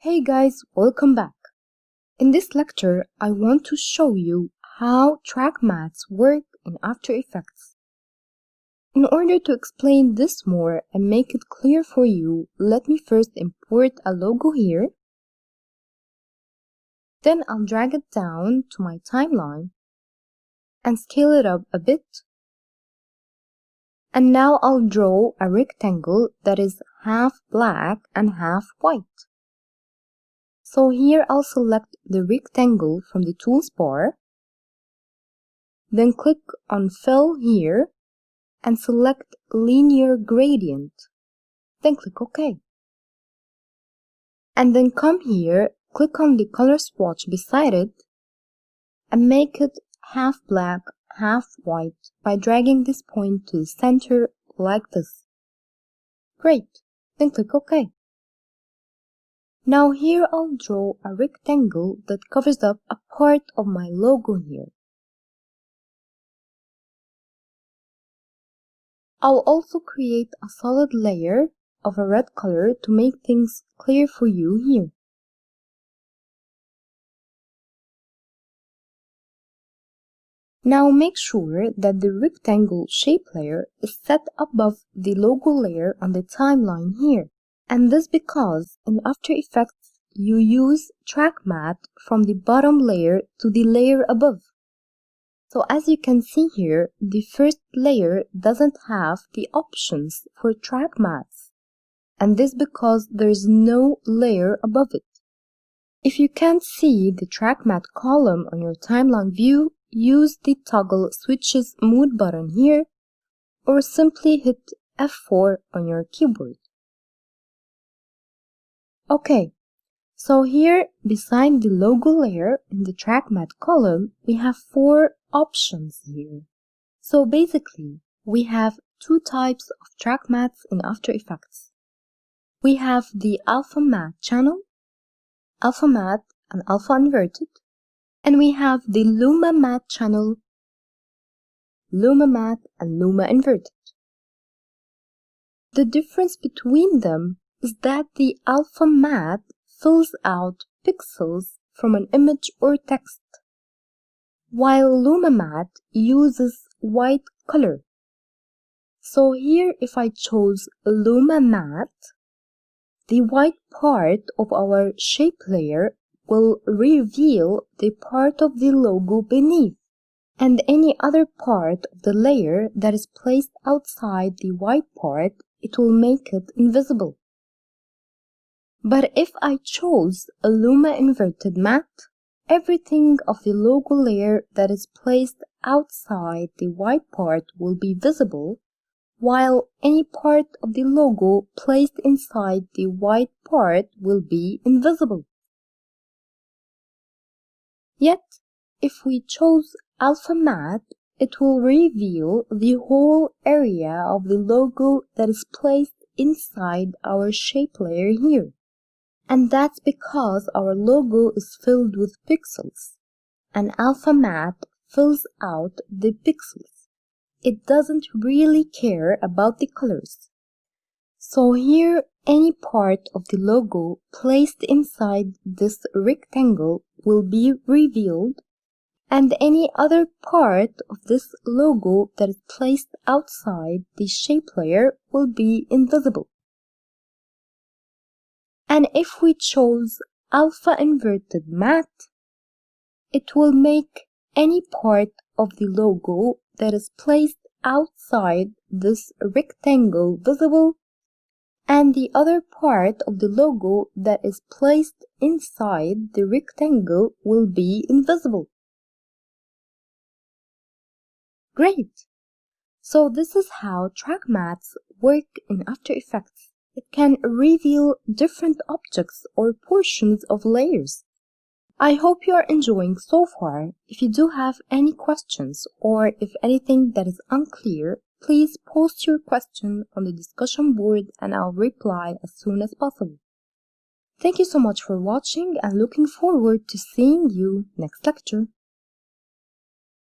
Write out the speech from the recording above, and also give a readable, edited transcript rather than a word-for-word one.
Hey guys, welcome back. In this lecture, I want to show you how track mattes work in After Effects. In order to explain this more and make it clear for you, let me first import a logo here. Then I'll drag it down to my timeline and scale it up a bit. And now I'll draw a rectangle that is half black and half white. So here I'll select the rectangle from the tools bar, then click on Fill here and select Linear Gradient, then click OK. And then come here, click on the color swatch beside it and make it half black, half white by dragging this point to the center like this. Great, then click OK. Now here I'll draw a rectangle that covers up a part of my logo here. I'll also create a solid layer of a red color to make things clear for you here. Now make sure that the rectangle shape layer is set above the logo layer on the timeline here. And this because in After Effects you use track matte from the bottom layer to the layer above. So as you can see here, the first layer doesn't have the options for track mattes. And this because there is no layer above it. If you can't see the track matte column on your timeline view, use the toggle switches mode button here or simply hit F4 on your keyboard. Okay, so here beside the logo layer in the track matte column, we have 4 options here. So basically, we have 2 types of track mattes in After Effects. We have the alpha matte channel, alpha matte and alpha inverted, and we have the luma matte channel, luma matte and luma inverted. The difference between them is that the alpha matte fills out pixels from an image or text, while luma matte uses white color. So here if I chose luma matte, the white part of our shape layer will reveal the part of the logo beneath, and any other part of the layer that is placed outside the white part, it will make it invisible. But if I chose a luma inverted matte, everything of the logo layer that is placed outside the white part will be visible, while any part of the logo placed inside the white part will be invisible. Yet, if we chose alpha matte, it will reveal the whole area of the logo that is placed inside our shape layer here. And that's because our logo is filled with pixels, and alpha matte fills out the pixels. It doesn't really care about the colors. So here, any part of the logo placed inside this rectangle will be revealed, and any other part of this logo that is placed outside the shape layer will be invisible. And if we chose alpha inverted matte, it will make any part of the logo that is placed outside this rectangle visible, and the other part of the logo that is placed inside the rectangle will be invisible. Great! So this is how track mattes work in After Effects. It can reveal different objects or portions of layers. I hope you are enjoying so far. If you do have any questions or if anything that is unclear, please post your question on the discussion board and I'll reply as soon as possible. Thank you so much for watching and looking forward to seeing you next lecture.